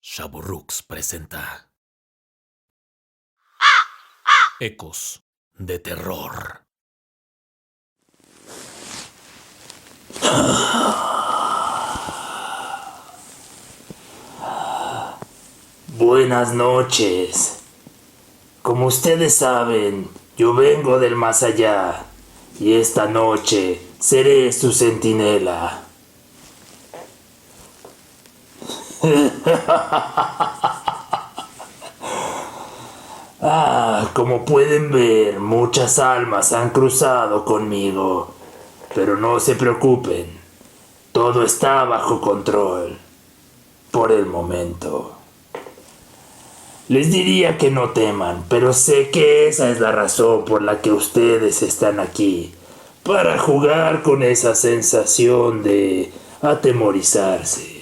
Shaburrux presenta Ecos de Terror. Buenas noches. Como ustedes saben, yo vengo del más allá y esta noche seré su centinela. Como pueden ver, muchas almas han cruzado conmigo, pero no se preocupen, todo está bajo control, por el momento. Les diría que no teman, pero sé que esa es la razón por la que ustedes están aquí, para jugar con esa sensación de atemorizarse.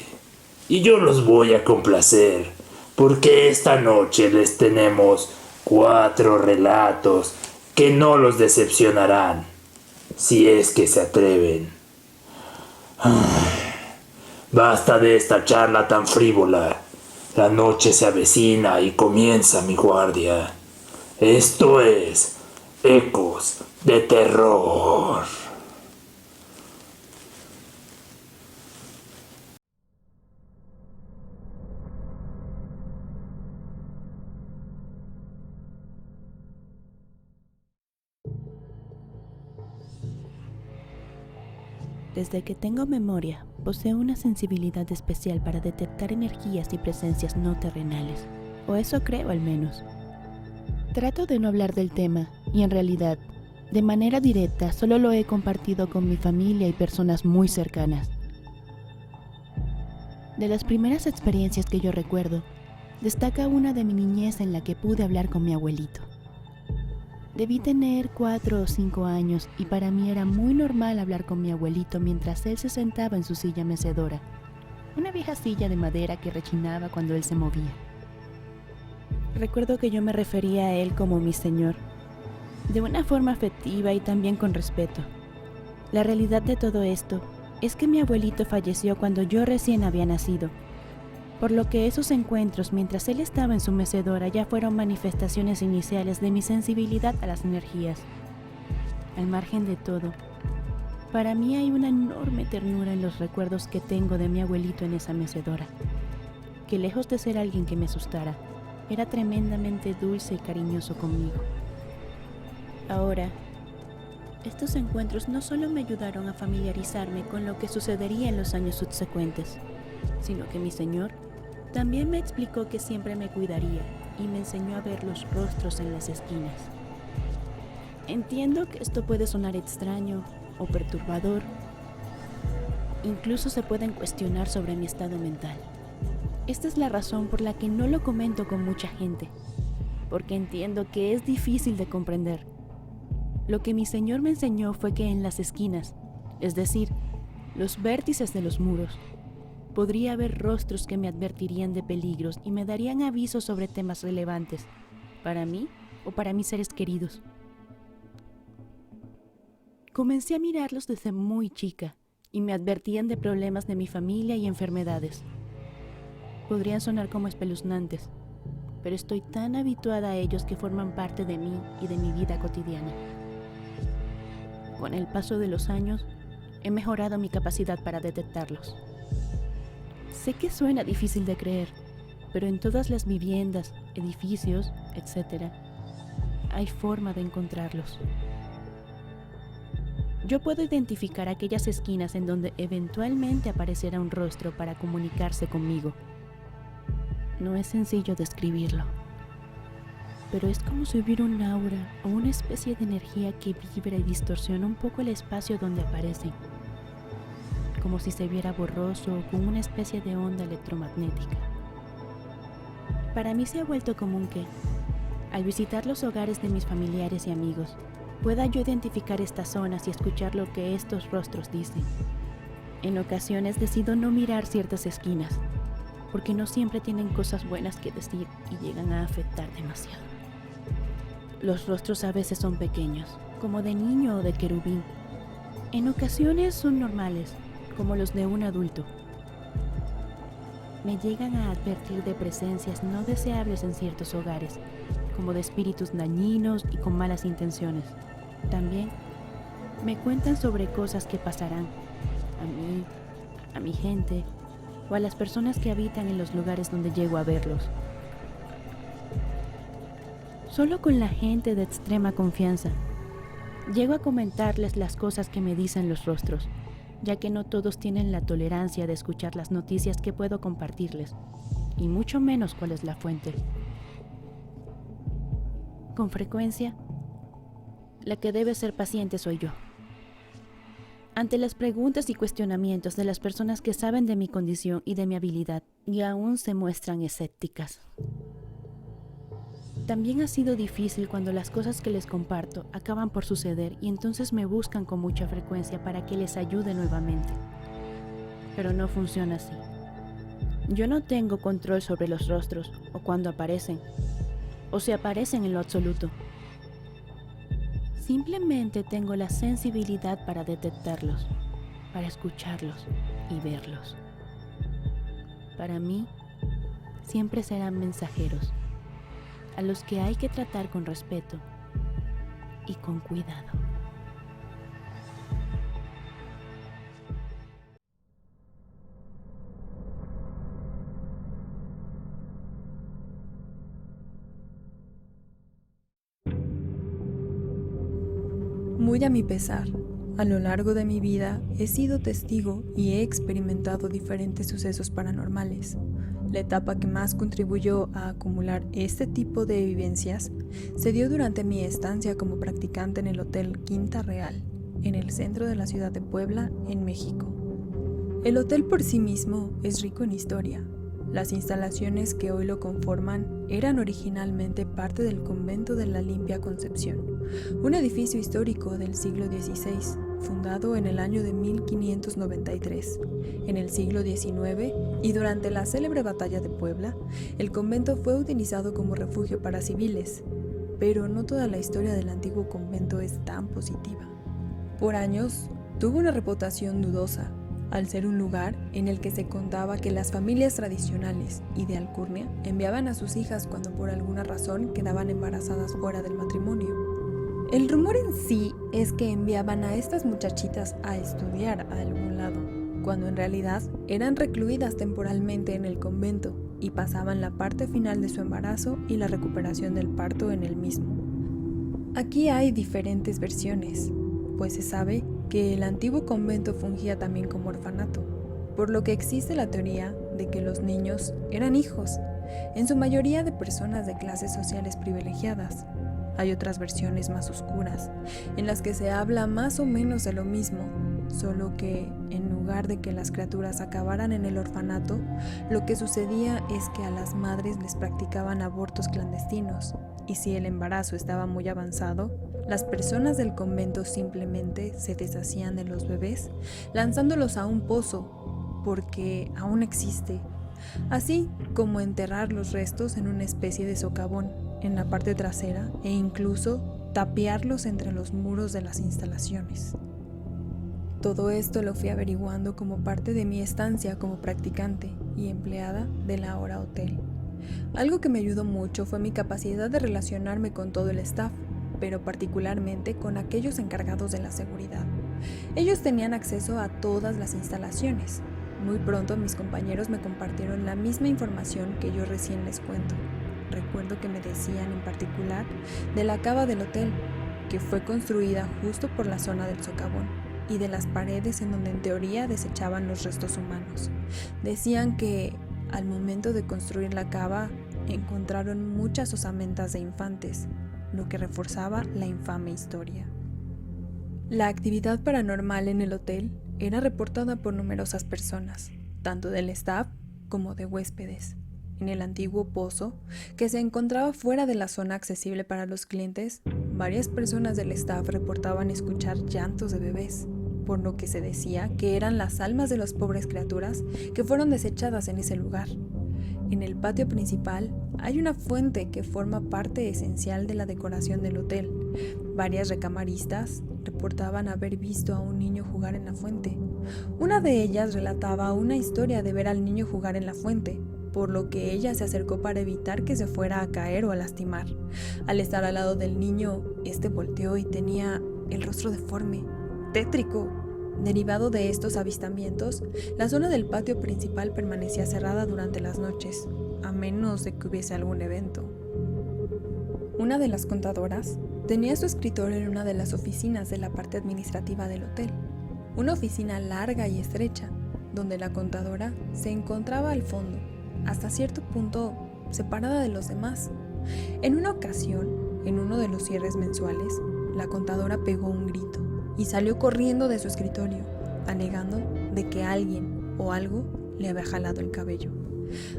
Y yo los voy a complacer, porque esta noche les tenemos 4 relatos que no los decepcionarán, si es que se atreven. Basta de esta charla tan frívola. La noche se avecina y comienza mi guardia. Esto es Ecos de Terror. Desde que tengo memoria, poseo una sensibilidad especial para detectar energías y presencias no terrenales, o eso creo al menos. Trato de no hablar del tema, y en realidad, de manera directa, solo lo he compartido con mi familia y personas muy cercanas. De las primeras experiencias que yo recuerdo, destaca una de mi niñez en la que pude hablar con mi abuelito. Debí tener 4 o 5 años y para mí era muy normal hablar con mi abuelito mientras él se sentaba en su silla mecedora, una vieja silla de madera que rechinaba cuando él se movía. Recuerdo que yo me refería a él como mi señor, de una forma afectiva y también con respeto. La realidad de todo esto es que mi abuelito falleció cuando yo recién había nacido, por lo que esos encuentros mientras él estaba en su mecedora ya fueron manifestaciones iniciales de mi sensibilidad a las energías. Al margen de todo, para mí hay una enorme ternura en los recuerdos que tengo de mi abuelito en esa mecedora, que lejos de ser alguien que me asustara, era tremendamente dulce y cariñoso conmigo. Ahora, estos encuentros no solo me ayudaron a familiarizarme con lo que sucedería en los años subsecuentes, sino que mi señor también me explicó que siempre me cuidaría y me enseñó a ver los rostros en las esquinas. Entiendo que esto puede sonar extraño o perturbador. Incluso se pueden cuestionar sobre mi estado mental. Esta es la razón por la que no lo comento con mucha gente, porque entiendo que es difícil de comprender. Lo que mi señor me enseñó fue que en las esquinas, es decir, los vértices de los muros, podría haber rostros que me advertirían de peligros y me darían avisos sobre temas relevantes, para mí o para mis seres queridos. Comencé a mirarlos desde muy chica y me advertían de problemas de mi familia y enfermedades. Podrían sonar como espeluznantes, pero estoy tan habituada a ellos que forman parte de mí y de mi vida cotidiana. Con el paso de los años, he mejorado mi capacidad para detectarlos. Sé que suena difícil de creer, pero en todas las viviendas, edificios, etc., hay forma de encontrarlos. Yo puedo identificar aquellas esquinas en donde eventualmente aparecerá un rostro para comunicarse conmigo. No es sencillo describirlo, pero es como si hubiera un aura o una especie de energía que vibra y distorsiona un poco el espacio donde aparecen, como si se viera borroso o con una especie de onda electromagnética. Para mí se ha vuelto común que, al visitar los hogares de mis familiares y amigos, pueda yo identificar estas zonas y escuchar lo que estos rostros dicen. En ocasiones decido no mirar ciertas esquinas, porque no siempre tienen cosas buenas que decir y llegan a afectar demasiado. Los rostros a veces son pequeños, como de niño o de querubín. En ocasiones son normales, como los de un adulto. me llegan a advertir de presencias no deseables en ciertos hogares, como de espíritus dañinos y con malas intenciones. También me cuentan sobre cosas que pasarán a mí, a mi gente o a las personas que habitan en los lugares donde llego a verlos. Solo con la gente de extrema confianza llego a comentarles las cosas que me dicen los rostros, ya que no todos tienen la tolerancia de escuchar las noticias que puedo compartirles, y mucho menos cuál es la fuente. Con frecuencia, la que debe ser paciente soy yo. Ante las preguntas y cuestionamientos de las personas que saben de mi condición y de mi habilidad y aún se muestran escépticas. También ha sido difícil cuando las cosas que les comparto acaban por suceder y entonces me buscan con mucha frecuencia para que les ayude nuevamente. Pero no funciona así. Yo no tengo control sobre los rostros o cuando aparecen, o si aparecen en lo absoluto. Simplemente tengo la sensibilidad para detectarlos, para escucharlos y verlos. Para mí, siempre serán mensajeros, a los que hay que tratar con respeto y con cuidado. Muy a mi pesar, a lo largo de mi vida he sido testigo y he experimentado diferentes sucesos paranormales. La etapa que más contribuyó a acumular este tipo de vivencias se dio durante mi estancia como practicante en el Hotel Quinta Real, en el centro de la ciudad de Puebla, en México. El hotel por sí mismo es rico en historia. Las instalaciones que hoy lo conforman eran originalmente parte del convento de la Limpia Concepción, un edificio histórico del siglo XVI, fundado en el año de 1593. En el siglo XIX y durante la célebre batalla de Puebla, el convento fue utilizado como refugio para civiles, pero no toda la historia del antiguo convento es tan positiva. Por años, tuvo una reputación dudosa, al ser un lugar en el que se contaba que las familias tradicionales y de alcurnia enviaban a sus hijas cuando por alguna razón quedaban embarazadas fuera del matrimonio. El rumor en sí es que enviaban a estas muchachitas a estudiar a algún lado, cuando en realidad eran recluidas temporalmente en el convento y pasaban la parte final de su embarazo y la recuperación del parto en el mismo. Aquí hay diferentes versiones, pues se sabe que el antiguo convento fungía también como orfanato, por lo que existe la teoría de que los niños eran hijos, en su mayoría de personas de clases sociales privilegiadas. Hay otras versiones más oscuras, en las que se habla más o menos de lo mismo, solo que en lugar de que las criaturas acabaran en el orfanato, lo que sucedía es que a las madres les practicaban abortos clandestinos, y si el embarazo estaba muy avanzado, las personas del convento simplemente se deshacían de los bebés, lanzándolos a un pozo, porque aún existe, así como enterrar los restos en una especie de socavón en la parte trasera e incluso tapiarlos entre los muros de las instalaciones. Todo esto lo fui averiguando como parte de mi estancia como practicante y empleada de la Hora Hotel. Algo que me ayudó mucho fue mi capacidad de relacionarme con todo el staff, pero particularmente con aquellos encargados de la seguridad. Ellos tenían acceso a todas las instalaciones. Muy pronto mis compañeros me compartieron la misma información que yo recién les cuento. Recuerdo que me decían en particular de la cava del hotel, que fue construida justo por la zona del socavón, y de las paredes en donde en teoría desechaban los restos humanos. Decían que al momento de construir la cava encontraron muchas osamentas de infantes, lo que reforzaba la infame historia. La actividad paranormal en el hotel era reportada por numerosas personas, tanto del staff como de huéspedes. En el antiguo pozo, que se encontraba fuera de la zona accesible para los clientes, varias personas del staff reportaban escuchar llantos de bebés, por lo que se decía que eran las almas de las pobres criaturas que fueron desechadas en ese lugar. En el patio principal hay una fuente que forma parte esencial de la decoración del hotel. Varias recamaristas reportaban haber visto a un niño jugar en la fuente, Una de ellas relataba una historia de ver al niño jugar en la fuente, por lo que ella se acercó para evitar que se fuera a caer o a lastimar. Al estar al lado del niño, este volteó y tenía el rostro deforme, tétrico. Derivado de estos avistamientos, la zona del patio principal permanecía cerrada durante las noches, a menos de que hubiese algún evento. Una de las contadoras tenía su escritorio en una de las oficinas de la parte administrativa del hotel, una oficina larga y estrecha, donde la contadora se encontraba al fondo, hasta cierto punto separada de los demás. En una ocasión, en uno de los cierres mensuales, la contadora pegó un grito y salió corriendo de su escritorio, alegando de que alguien o algo le había jalado el cabello.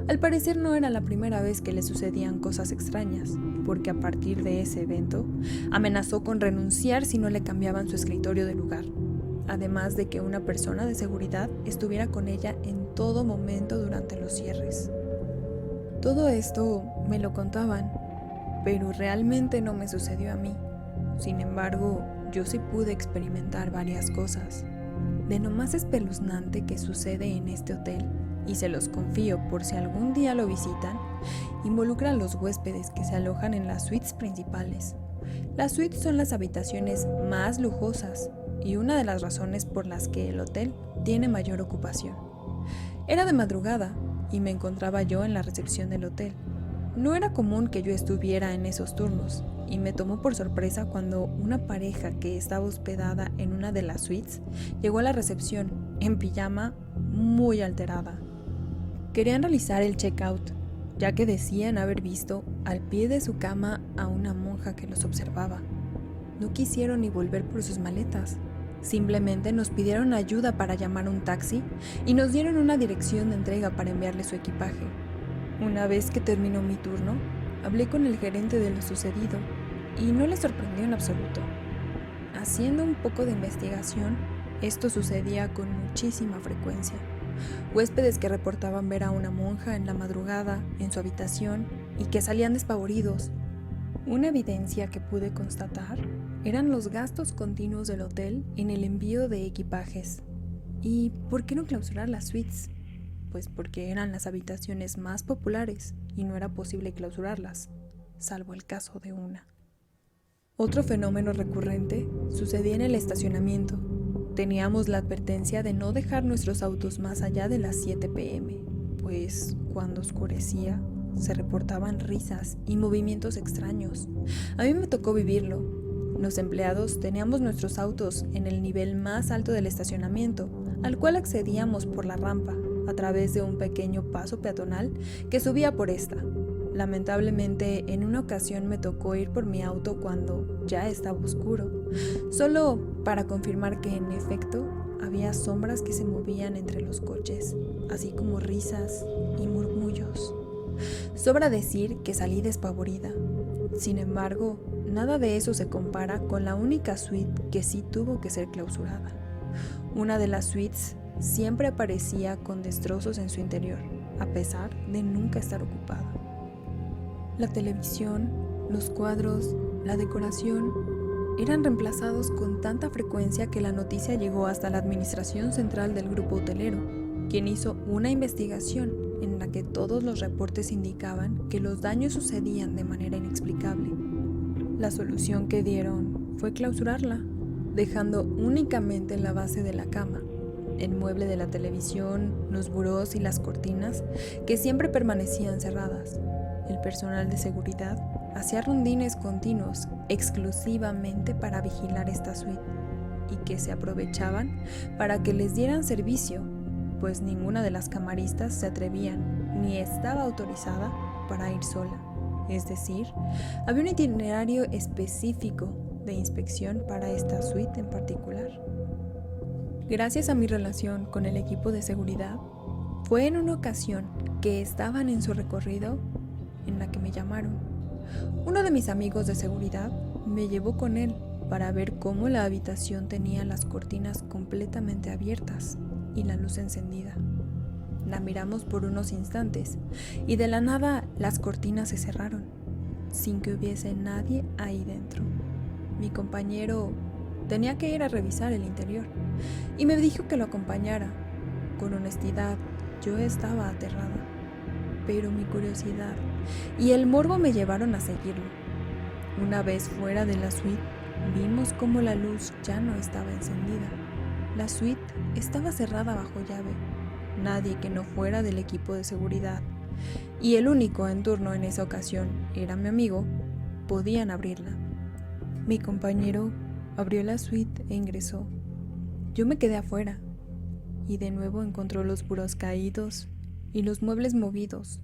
Al parecer no era la primera vez que le sucedían cosas extrañas, porque a partir de ese evento amenazó con renunciar si no le cambiaban su escritorio de lugar, además de que una persona de seguridad estuviera con ella en todo momento durante los cierres. Todo esto me lo contaban, pero realmente no me sucedió a mí. Sin embargo, yo sí pude experimentar varias cosas. De lo más espeluznante que sucede en este hotel, y se los confío por si algún día lo visitan, involucra a los huéspedes que se alojan en las suites principales. Las suites son las habitaciones más lujosas y una de las razones por las que el hotel tiene mayor ocupación. Era de madrugada y me encontraba yo en la recepción del hotel. No era común que yo estuviera en esos turnos, y me tomó por sorpresa cuando una pareja que estaba hospedada en una de las suites llegó a la recepción en pijama, muy alterada. Querían realizar el check-out, ya que decían haber visto al pie de su cama a una monja que los observaba. No quisieron ni volver por sus maletas. Simplemente nos pidieron ayuda para llamar a un taxi y nos dieron una dirección de entrega para enviarle su equipaje. Una vez que terminó mi turno, hablé con el gerente de lo sucedido y no le sorprendió en absoluto. Haciendo un poco de investigación, esto sucedía con muchísima frecuencia. Huéspedes que reportaban ver a una monja en la madrugada en su habitación y que salían despavoridos. Una evidencia que pude constatar eran los gastos continuos del hotel en el envío de equipajes. ¿Y por qué no clausurar las suites? Pues porque eran las habitaciones más populares y no era posible clausurarlas, salvo el caso de una. Otro fenómeno recurrente sucedía en el estacionamiento. Teníamos la advertencia de no dejar nuestros autos más allá de las 7 p.m., pues cuando oscurecía se reportaban risas y movimientos extraños. A mí me tocó vivirlo. Los empleados teníamos nuestros autos en el nivel más alto del estacionamiento, al cual accedíamos por la rampa, a través de un pequeño paso peatonal que subía por esta. Lamentablemente, en una ocasión me tocó ir por mi auto cuando ya estaba oscuro, solo para confirmar que en efecto había sombras que se movían entre los coches, así como risas y murmullos. Sobra decir que salí despavorida. Sin embargo, nada de eso se compara con la única suite que sí tuvo que ser clausurada. Una de las suites siempre aparecía con destrozos en su interior, a pesar de nunca estar ocupada. La televisión, los cuadros, la decoración eran reemplazados con tanta frecuencia que la noticia llegó hasta la administración central del grupo hotelero, quien hizo una investigación en la que todos los reportes indicaban que los daños sucedían de manera inexplicable. La solución que dieron fue clausurarla, dejando únicamente la base de la cama, el mueble de la televisión, los burós y las cortinas que siempre permanecían cerradas. El personal de seguridad hacía rondines continuos exclusivamente para vigilar esta suite y que se aprovechaban para que les dieran servicio, pues ninguna de las camaristas se atrevían ni estaba autorizada para ir sola. Es decir, había un itinerario específico de inspección para esta suite en particular. Gracias a mi relación con el equipo de seguridad, fue en una ocasión que estaban en su recorrido en la que me llamaron. Uno de mis amigos de seguridad me llevó con él para ver cómo la habitación tenía las cortinas completamente abiertas y la luz encendida. La miramos por unos instantes y de la nada las cortinas se cerraron, sin que hubiese nadie ahí dentro. Mi compañero tenía que ir a revisar el interior y me dijo que lo acompañara. Con honestidad, yo estaba aterrada, pero mi curiosidad y el morbo me llevaron a seguirlo. Una vez fuera de la suite, vimos cómo la luz ya no estaba encendida. La suite estaba cerrada bajo llave. Nadie que no fuera del equipo de seguridad, y el único en turno en esa ocasión era mi amigo, podían abrirla. Mi compañero abrió la suite e ingresó. Yo me quedé afuera, y de nuevo encontró los puros caídos y los muebles movidos,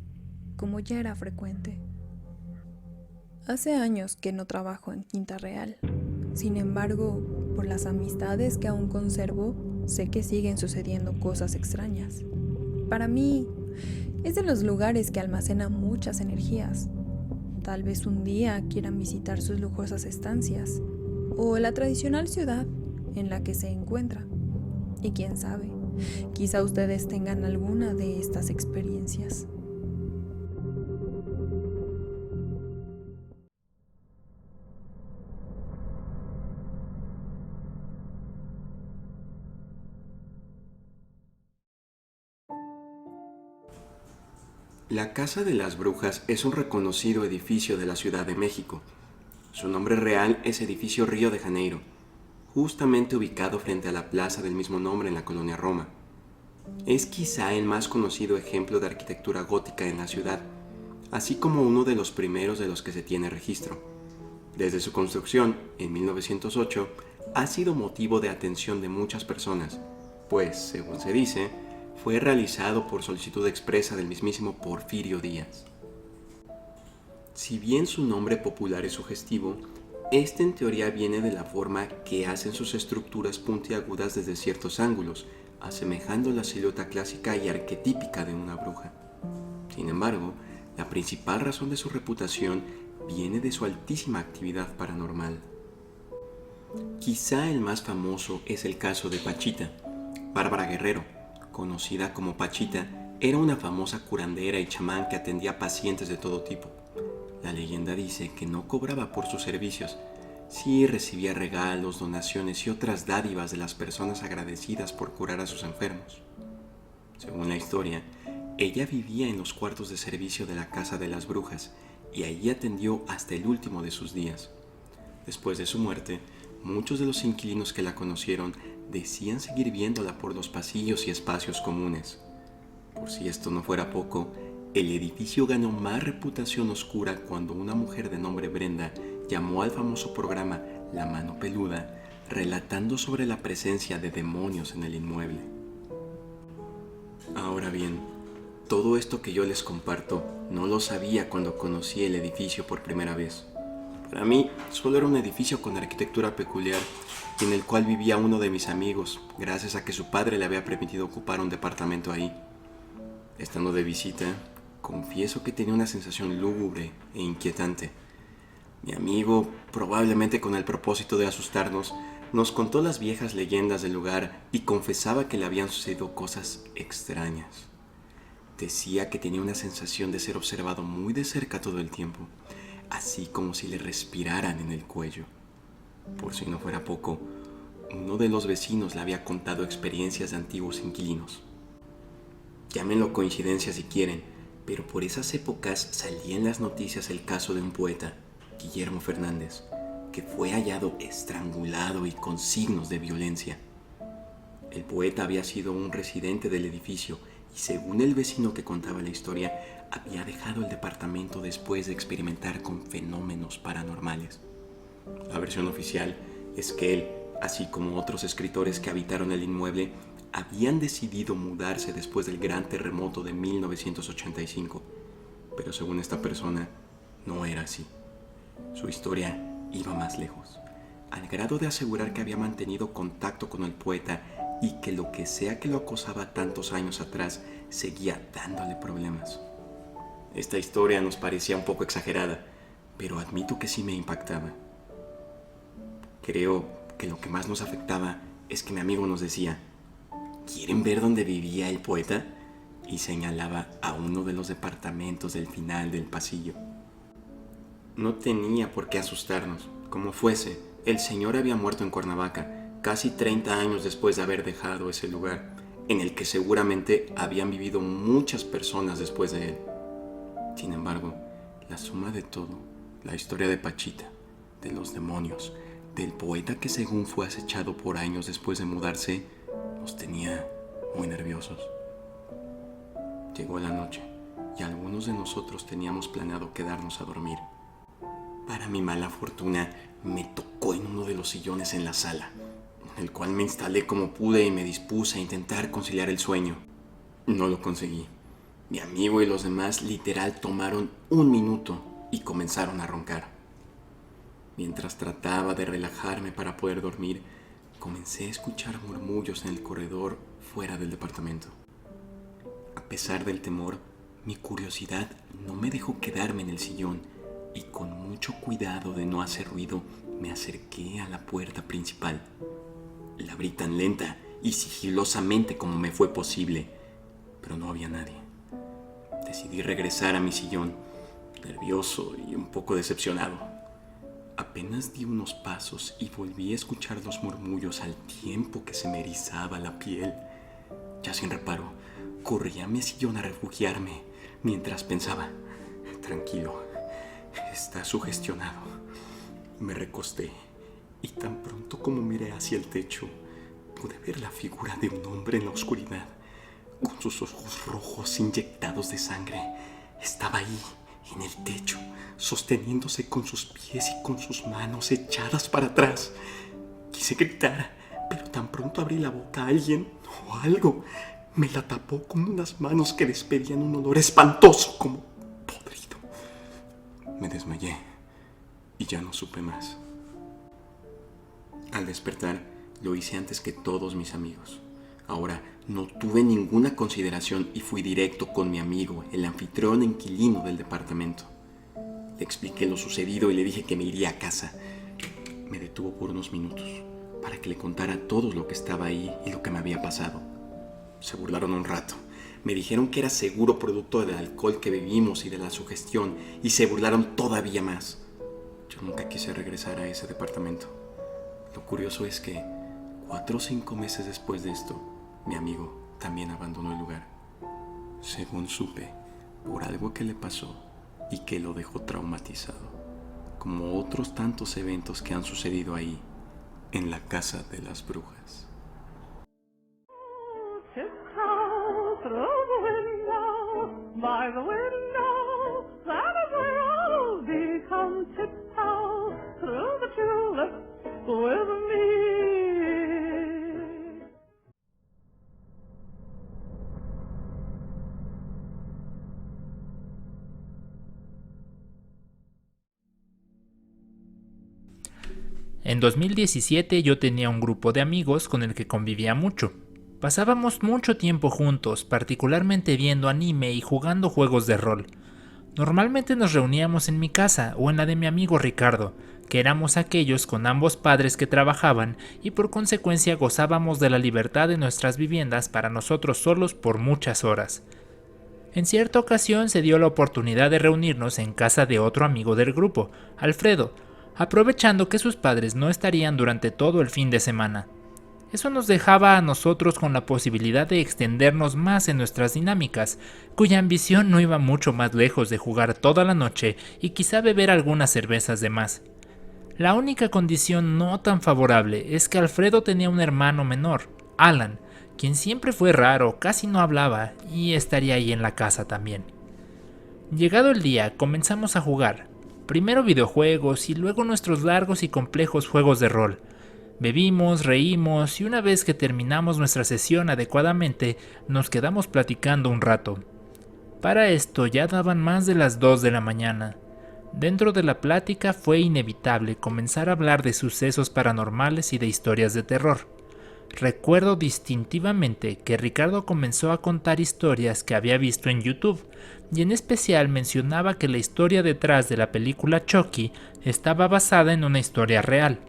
como ya era frecuente. Hace años que no trabajo en Quinta Real. Sin embargo, por las amistades que aún conservo, sé que siguen sucediendo cosas extrañas. Para mí, es de los lugares que almacenan muchas energías. Tal vez un día quieran visitar sus lujosas estancias, o la tradicional ciudad en la que se encuentra. Y quién sabe, quizá ustedes tengan alguna de estas experiencias. La Casa de las Brujas es un reconocido edificio de la Ciudad de México. Su nombre real es Edificio Río de Janeiro, justamente ubicado frente a la plaza del mismo nombre en la colonia Roma. Es quizá el más conocido ejemplo de arquitectura gótica en la ciudad, así como uno de los primeros de los que se tiene registro. Desde su construcción, en 1908, ha sido motivo de atención de muchas personas, pues, según se dice, fue realizado por solicitud expresa del mismísimo Porfirio Díaz. Si bien su nombre popular es sugestivo, este en teoría viene de la forma que hacen sus estructuras puntiagudas desde ciertos ángulos, asemejando la silueta clásica y arquetípica de una bruja. Sin embargo, la principal razón de su reputación viene de su altísima actividad paranormal. Quizá el más famoso es el caso de Pachita. Bárbara Guerrero, conocida como Pachita, era una famosa curandera y chamán que atendía pacientes de todo tipo. La leyenda dice que no cobraba por sus servicios, sí recibía regalos, donaciones y otras dádivas de las personas agradecidas por curar a sus enfermos. Según la historia, ella vivía en los cuartos de servicio de la Casa de las Brujas y allí atendió hasta el último de sus días. Después de su muerte, muchos de los inquilinos que la conocieron decían seguir viéndola por los pasillos y espacios comunes. Por si esto no fuera poco, el edificio ganó más reputación oscura cuando una mujer de nombre Brenda llamó al famoso programa La Mano Peluda, relatando sobre la presencia de demonios en el inmueble. Ahora bien, todo esto que yo les comparto no lo sabía cuando conocí el edificio por primera vez. Para mí, solo era un edificio con arquitectura peculiar y en el cual vivía uno de mis amigos, gracias a que su padre le había permitido ocupar un departamento ahí. Estando de visita, confieso que tenía una sensación lúgubre e inquietante. Mi amigo, probablemente con el propósito de asustarnos, nos contó las viejas leyendas del lugar y confesaba que le habían sucedido cosas extrañas. Decía que tenía una sensación de ser observado muy de cerca todo el tiempo, así como si le respiraran en el cuello. Por si no fuera poco, uno de los vecinos le había contado experiencias de antiguos inquilinos. Llámenlo coincidencia si quieren, pero por esas épocas salía en las noticias el caso de un poeta, Guillermo Fernández, que fue hallado estrangulado y con signos de violencia. El poeta había sido un residente del edificio y, según el vecino que contaba la historia, había dejado el departamento después de experimentar con fenómenos paranormales. La versión oficial es que él, así como otros escritores que habitaron el inmueble, habían decidido mudarse después del gran terremoto de 1985. Pero según esta persona, no era así. Su historia iba más lejos, al grado de asegurar que había mantenido contacto con el poeta y que lo que sea que lo acosaba tantos años atrás seguía dándole problemas. Esta historia nos parecía un poco exagerada, pero admito que sí me impactaba. Creo que lo que más nos afectaba es que mi amigo nos decía: ¿quieren ver dónde vivía el poeta? Y señalaba a uno de los departamentos del final del pasillo. No tenía por qué asustarnos, como fuese, El señor había muerto en Cuernavaca, casi 30 años después de haber dejado ese lugar, en el que seguramente habían vivido muchas personas después de él. Sin embargo, la suma de todo, la historia de Pachita, de los demonios, del poeta que según fue acechado por años después de mudarse, nos tenía muy nerviosos. Llegó la noche y algunos de nosotros teníamos planeado quedarnos a dormir. Para mi mala fortuna, me tocó en uno de los sillones en la sala, en el cual me instalé como pude y me dispuse a intentar conciliar el sueño. No lo conseguí. Mi amigo y los demás literal tomaron 1 minuto y comenzaron a roncar. Mientras trataba de relajarme para poder dormir, comencé a escuchar murmullos en el corredor fuera del departamento. A pesar del temor, mi curiosidad no me dejó quedarme en el sillón y con mucho cuidado de no hacer ruido me acerqué a la puerta principal. La abrí tan lenta y sigilosamente como me fue posible, pero no había nadie. Decidí regresar a mi sillón, nervioso y un poco decepcionado. Apenas di unos pasos y volví a escuchar los murmullos al tiempo que se me erizaba la piel. Ya sin reparo, corrí a mi sillón a refugiarme mientras pensaba, tranquilo, está sugestionado. Me recosté y tan pronto como miré hacia el techo, pude ver la figura de un hombre en la oscuridad, con sus ojos rojos inyectados de sangre. Estaba ahí, en el techo, sosteniéndose con sus pies y con sus manos echadas para atrás. Quise gritar, pero tan pronto abrí la boca a alguien o algo, me la tapó con unas manos que despedían un olor espantoso como podrido. Me desmayé y ya no supe más. Al despertar, lo hice antes que todos mis amigos. Ahora no tuve ninguna consideración y fui directo con mi amigo, el anfitrión inquilino del departamento. Le expliqué lo sucedido y le dije que me iría a casa. Me detuvo por unos minutos para que le contara todo lo que estaba ahí y lo que me había pasado. Se burlaron un rato. Me dijeron que era seguro producto del alcohol que bebimos y de la sugestión, y se burlaron todavía más. Yo nunca quise regresar a ese departamento. Lo curioso es que 4 o 5 meses después de esto, mi amigo también abandonó el lugar. Según supe, por algo que le pasó y que lo dejó traumatizado, como otros tantos eventos que han sucedido ahí, en la casa de las brujas. Tiptoe through the window, by the window, that is where I'll be. Come tiptoe through the tulips with me. En 2017 yo tenía un grupo de amigos con el que convivía mucho. Pasábamos mucho tiempo juntos, particularmente viendo anime y jugando juegos de rol. Normalmente nos reuníamos en mi casa o en la de mi amigo Ricardo, que éramos aquellos con ambos padres que trabajaban y por consecuencia gozábamos de la libertad de nuestras viviendas para nosotros solos por muchas horas. En cierta ocasión se dio la oportunidad de reunirnos en casa de otro amigo del grupo, Alfredo, aprovechando que sus padres no estarían durante todo el fin de semana. Eso nos dejaba a nosotros con la posibilidad de extendernos más en nuestras dinámicas, cuya ambición no iba mucho más lejos de jugar toda la noche y quizá beber algunas cervezas de más. La única condición no tan favorable es que Alfredo tenía un hermano menor, Alan, quien siempre fue raro, casi no hablaba y estaría ahí en la casa también. Llegado el día, comenzamos a jugar, primero videojuegos y luego nuestros largos y complejos juegos de rol. Bebimos, reímos y una vez que terminamos nuestra sesión adecuadamente, nos quedamos platicando un rato. Para esto ya daban más de las 2 de la mañana. Dentro de la plática fue inevitable comenzar a hablar de sucesos paranormales y de historias de terror. Recuerdo distintivamente que Ricardo comenzó a contar historias que había visto en YouTube, y en especial mencionaba que la historia detrás de la película Chucky estaba basada en una historia real.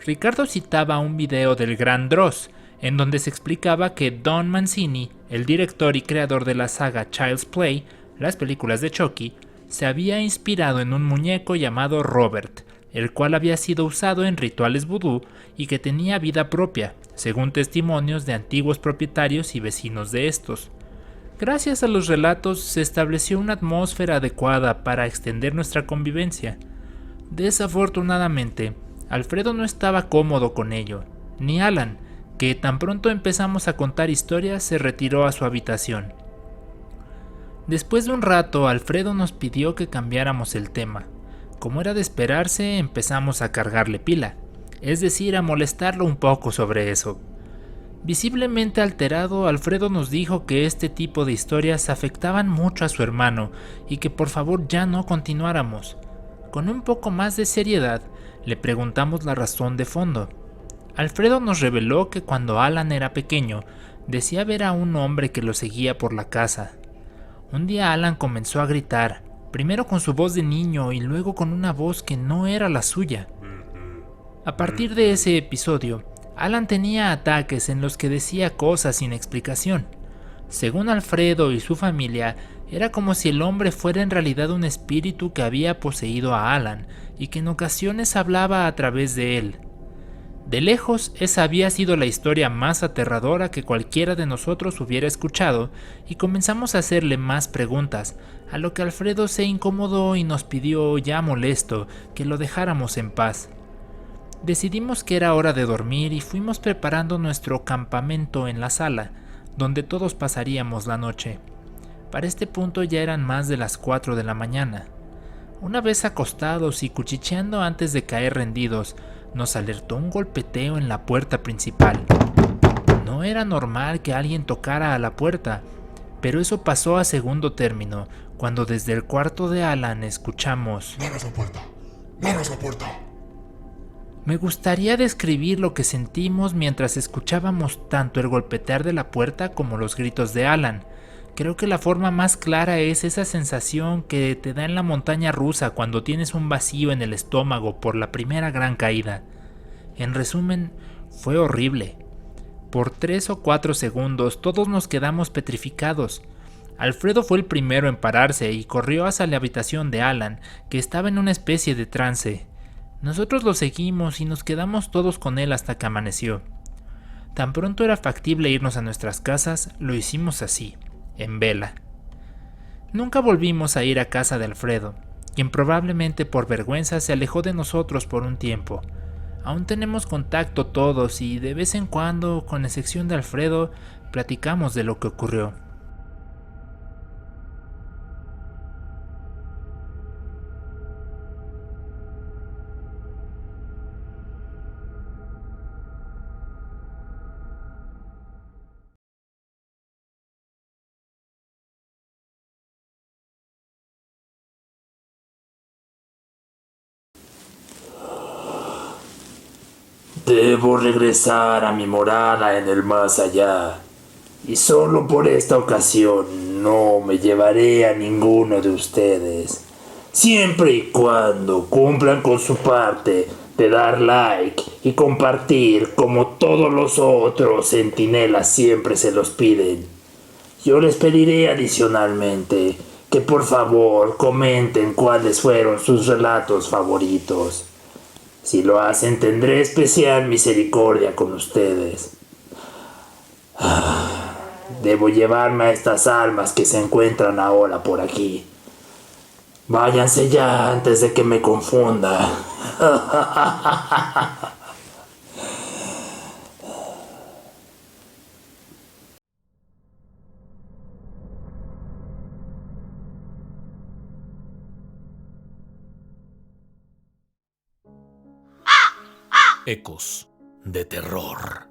Ricardo citaba un video del Gran Dross, en donde se explicaba que Don Mancini, el director y creador de la saga Child's Play, las películas de Chucky, se había inspirado en un muñeco llamado Robert, el cual había sido usado en rituales vudú y que tenía vida propia, según testimonios de antiguos propietarios y vecinos de estos. Gracias a los relatos se estableció una atmósfera adecuada para extender nuestra convivencia. Desafortunadamente, Alfredo no estaba cómodo con ello, ni Alan, que tan pronto empezamos a contar historias se retiró a su habitación. Después de un rato, Alfredo nos pidió que cambiáramos el tema. Como era de esperarse, empezamos a cargarle pila, es decir, a molestarlo un poco sobre eso. Visiblemente alterado, Alfredo nos dijo que este tipo de historias afectaban mucho a su hermano y que por favor ya no continuáramos. Con un poco más de seriedad, le preguntamos la razón de fondo. Alfredo nos reveló que cuando Alan era pequeño, decía ver a un hombre que lo seguía por la casa. Un día Alan comenzó a gritar, primero con su voz de niño y luego con una voz que no era la suya. A partir de ese episodio, Alan tenía ataques en los que decía cosas sin explicación. Según Alfredo y su familia, era como si el hombre fuera en realidad un espíritu que había poseído a Alan y que en ocasiones hablaba a través de él. De lejos, esa había sido la historia más aterradora que cualquiera de nosotros hubiera escuchado, y comenzamos a hacerle más preguntas, a lo que Alfredo se incomodó y nos pidió, ya molesto, que lo dejáramos en paz. Decidimos que era hora de dormir y fuimos preparando nuestro campamento en la sala, donde todos pasaríamos la noche. Para este punto ya eran más de las 4 de la mañana. Una vez acostados y cuchicheando antes de caer rendidos, nos alertó un golpeteo en la puerta principal. No era normal que alguien tocara a la puerta, pero eso pasó a segundo término, cuando desde el cuarto de Alan escuchamos: ¡No abras la puerta! ¡No abras la puerta! Me gustaría describir lo que sentimos mientras escuchábamos tanto el golpetear de la puerta como los gritos de Alan. Creo que la forma más clara es esa sensación que te da en la montaña rusa cuando tienes un vacío en el estómago por la primera gran caída. En resumen, fue horrible. Por 3 o 4 segundos todos nos quedamos petrificados. Alfredo fue el primero en pararse y corrió hacia la habitación de Alan, que estaba en una especie de trance. Nosotros lo seguimos y nos quedamos todos con él hasta que amaneció. Tan pronto era factible irnos a nuestras casas, lo hicimos así, en vela. Nunca volvimos a ir a casa de Alfredo, quien probablemente por vergüenza se alejó de nosotros por un tiempo. Aún tenemos contacto todos y de vez en cuando, con excepción de Alfredo, platicamos de lo que ocurrió. Debo regresar a mi morada en el más allá, y solo por esta ocasión no me llevaré a ninguno de ustedes, siempre y cuando cumplan con su parte de dar like y compartir como todos los otros centinelas siempre se los piden. Yo les pediré adicionalmente que por favor comenten cuáles fueron sus relatos favoritos. Si lo hacen, tendré especial misericordia con ustedes. Debo llevarme a estas almas que se encuentran ahora por aquí. Váyanse ya antes de que me confunda. Ecos de terror.